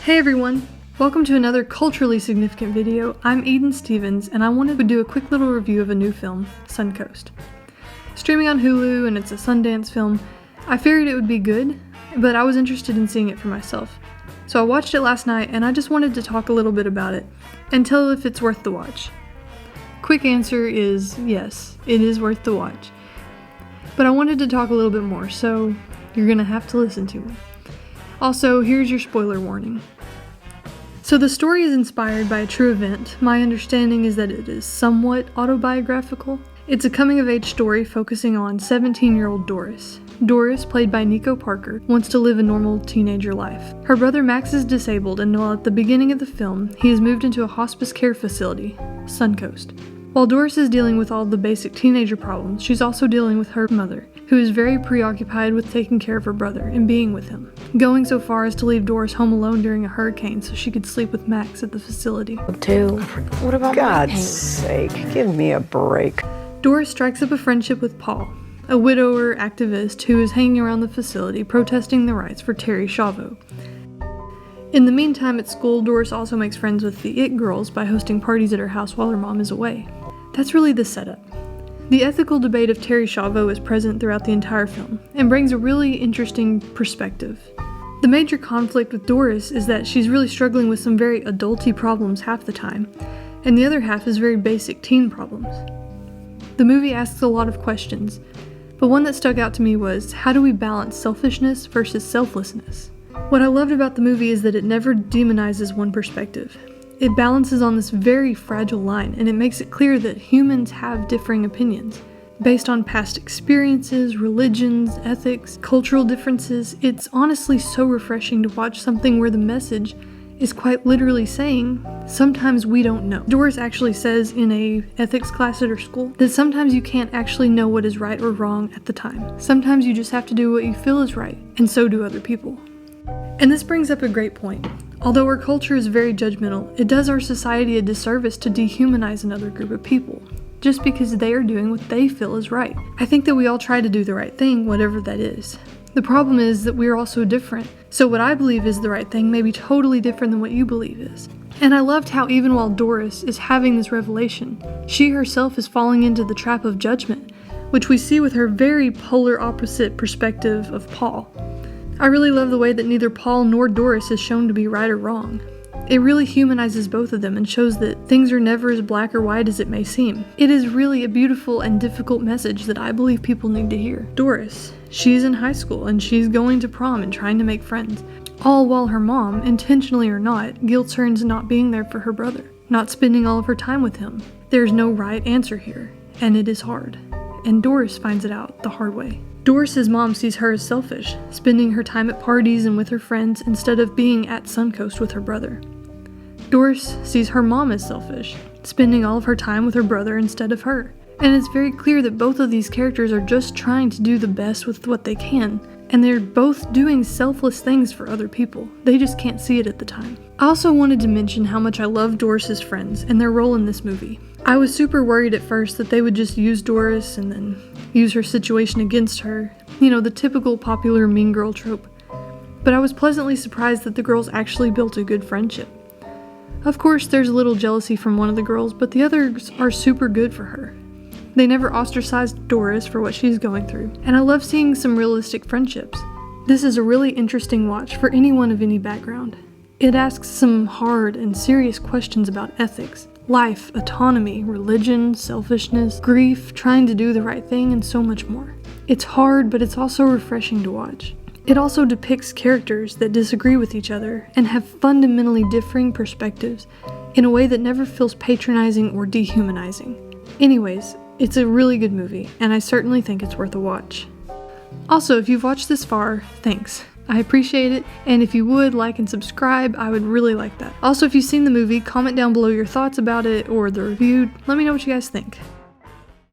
Hey everyone! Welcome to another culturally significant video. I'm Eden Stevens, and I wanted to do a quick little review of a new film, Suncoast. Streaming on Hulu, and it's a Sundance film, I figured it would be good, but I was interested in seeing it for myself. So I watched it last night, and I just wanted to talk a little bit about it, and tell if it's worth the watch. Quick answer is yes, it is worth the watch. But I wanted to talk a little bit more, so you're gonna have to listen to me. Also, here's your spoiler warning. So the story is inspired by a true event. My understanding is that it is somewhat autobiographical. It's a coming-of-age story focusing on 17-year-old Doris. Doris, played by Nico Parker, wants to live a normal teenager life. Her brother Max is disabled, and while at the beginning of the film, he is moved into a hospice care facility, Suncoast. While Doris is dealing with all the basic teenager problems, she's also dealing with her mother, who is very preoccupied with taking care of her brother and being with him, going so far as to leave Doris home alone during a hurricane so she could sleep with Max at the facility. What about God's sake, give me a break. Doris strikes up a friendship with Paul, a widower activist who is hanging around the facility protesting the rights for Terry Chavo. In the meantime, at school, Doris also makes friends with the It Girls by hosting parties at her house while her mom is away. That's really the setup. The ethical debate of Terry Chavo is present throughout the entire film, and brings a really interesting perspective. The major conflict with Doris is that she's really struggling with some very adulty problems half the time, and the other half is very basic teen problems. The movie asks a lot of questions, but one that stuck out to me was, how do we balance selfishness versus selflessness? What I loved about the movie is that it never demonizes one perspective. It balances on this very fragile line, and it makes it clear that humans have differing opinions. Based on past experiences, religions, ethics, cultural differences, it's honestly so refreshing to watch something where the message is quite literally saying, sometimes we don't know. Doris actually says in a ethics class at her school that sometimes you can't actually know what is right or wrong at the time. Sometimes you just have to do what you feel is right, and so do other people. And this brings up a great point. Although our culture is very judgmental, it does our society a disservice to dehumanize another group of people, just because they are doing what they feel is right. I think that we all try to do the right thing, whatever that is. The problem is that we are all so different, so what I believe is the right thing may be totally different than what you believe is. And I loved how even while Doris is having this revelation, she herself is falling into the trap of judgment, which we see with her very polar opposite perspective of Paul. I really love the way that neither Paul nor Doris is shown to be right or wrong. It really humanizes both of them and shows that things are never as black or white as it may seem. It is really a beautiful and difficult message that I believe people need to hear. Doris, she's in high school and she's going to prom and trying to make friends, all while her mom, intentionally or not, guilts her into not being there for her brother, not spending all of her time with him. There's no right answer here, and it is hard. And Doris finds it out the hard way. Doris's mom sees her as selfish, spending her time at parties and with her friends instead of being at Suncoast with her brother. Doris sees her mom as selfish, spending all of her time with her brother instead of her. And it's very clear that both of these characters are just trying to do the best with what they can, and they're both doing selfless things for other people. They just can't see it at the time. I also wanted to mention how much I love Doris's friends and their role in this movie. I was super worried at first that they would just use Doris and then use her situation against her. You know, the typical popular mean girl trope. But I was pleasantly surprised that the girls actually built a good friendship. Of course, there's a little jealousy from one of the girls, but the others are super good for her. They never ostracized Doris for what she's going through, and I love seeing some realistic friendships. This is a really interesting watch for anyone of any background. It asks some hard and serious questions about ethics, life, autonomy, religion, selfishness, grief, trying to do the right thing, and so much more. It's hard, but it's also refreshing to watch. It also depicts characters that disagree with each other and have fundamentally differing perspectives in a way that never feels patronizing or dehumanizing. Anyways, it's a really good movie, and I certainly think it's worth a watch. Also, if you've watched this far, thanks. I appreciate it, and if you would like and subscribe, I would really like that. Also, if you've seen the movie, comment down below your thoughts about it or the review. Let me know what you guys think.